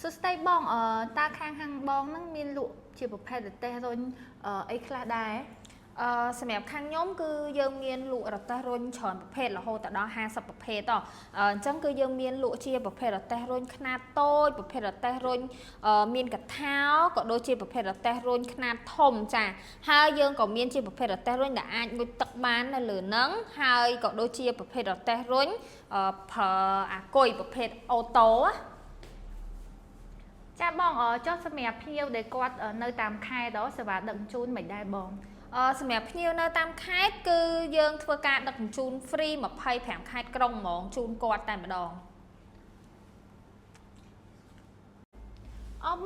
សួស្តីបងតាខាងហាងបងហ្នឹងមានលក់ជាប្រភេទរទេះរុញអីខ្លះដែរសម្រាប់ខាងខ្ញុំគឺយើងមានលក់រទេះរុញច្រើនប្រភេទរហូតដល់50ប្រភេទអញ្ចឹងគឺយើងមានលក់ជាប្រភេទរទេះរុញខ្នាតតូចប្រភេទរទេះរុញមានកថាក៏ដូចជាប្រភេទរទេះរុញខ្នាតធំចាហើយយើងក៏មានជាប្រភេទរទេះរុញដែលអាចមុជទឹកបាននៅលើហ្នឹងហើយក៏ដូចជាប្រភេទរទេះរុញប្រើអាគុយប្រភេទអូតូចាបងចុះសម្រាប់ភ្ញៀវដែលគាត់នៅតាមខេត្តសេវាដឹកជញ្ជូនមិនដែរបងសម្រាប់ភ្ញៀវនៅតាមខេត្តគឺយើងធ្វើការដឹកជញ្ជូន free 25ខេត្តក្រុងហ្មងជូនគាត់តែម្ដង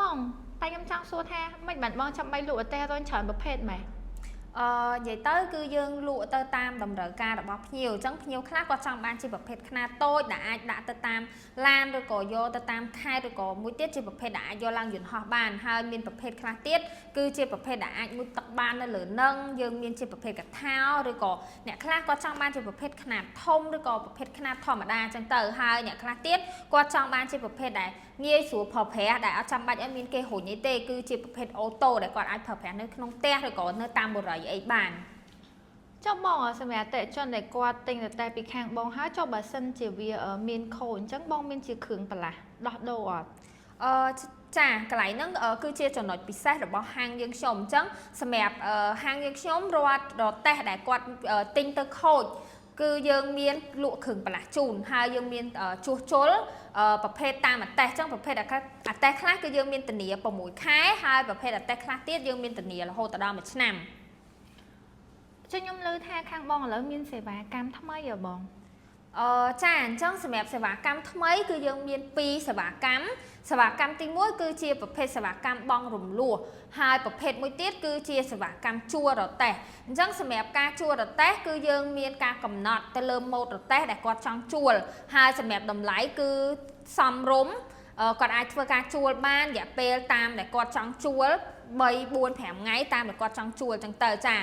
បងតែខ្ញុំចង់សួរថាមិនបានបងចាំបីលក់រទេះរុញច្រើនប្រភេទម៉េចនិយាយទៅគឺយើងលក់ទៅតាមតម្រូវការរបស់ភ្ញៀវអញ្ចឹងភ្ញៀវខ្លះគាត់ចង់បានជាប្រភេទខ្នាតតូចដែលអាចដាក់ទៅតាមឡានឬក៏យកទៅតាមខេត្តឬក៏មួយទៀតជាប្រភេទដែលអាចយកឡើងយន្តហោះបានហើយមានប្រភេទខ្លះទៀតគឺជាប្រភេទដែលអាចមុជទឹកបាននៅលើនឹងយើងមានជាប្រភេទកថាឬក៏អ្នកខ្លះគាត់ចង់បានជាប្រភេទខ្នាតធំឬក៏ប្រភេទខ្នាតធម្មតាអញ្ចឹងទៅហើយអ្នកខ្លះទៀតគាត់ចង់បានជាប្រភេទដែលងាយស្រួលប្រើប្រាស់ដែលអត់ចាំបាច់ឲ្យមានគេរុញអីទេគឺជាប្រភេទអូតូដែលគាត់អាចប្រើប្រាស់នៅក្នុងផ្ទះឬក៏នៅតាមបុរីអីបានចុះបងសម្រាប់អតិថិជនដែលគាត់ទិញរទេះពីខាងបងហើយចុះបើសិនជាវាមានខូចអញ្ចឹងបងមានជាគ្រឿងបន្លាស់ដោះដូរអត់ចាកន្លែងហ្នឹងគឺជាចំណុចពិសេសរបស់ហាងយើងខ្ញុំអញ្ចឹងសម្រាប់ហាងយើងខ្ញុំរាល់រទេះដែលគាត់ទិញទៅខូចគឺយើងមានលក់គ្រឿងបន្លាស់ជូនហើយយើងមានជួសជុលប្រភេទតាមអតេះអញ្ចឹងប្រភេទអតេះខ្លះគឺយើងមានធានា6ខែហើយប្រភេទអតេះខ្លះទៀតយើងមានធានារហូតដល់1ឆ្នាំចុះខ្ញុំលើថាខាងបងឥឡូវមានសេវាកម្មថ្មីហ៎បងចាអញ្ចឹងសម្រាប់សេវាកម្មថ្មីគឺយើងមាន2សេវាកម្មទី1គឺជាប្រភេទសេវាកម្មបង់រំលោះហើយប្រភេទមួយទៀតគឺជាសេវាកម្មជួលរទេះអញ្ចឹងសម្រាប់ការជួលរទេះគឺយើងមានការកំណត់ទៅលើម៉ូដរទេះដែលគាត់ចង់ជួលហើយសម្រាប់តម្លៃគឺសមរម្យគាត់អាចធ្វើការជួលបានរយៈពេលតាមដែលគាត់ចង់ជួល3 4 5ថ្ងៃតាមដែលគាត់ចង់ជួលអញ្ចឹងទៅចា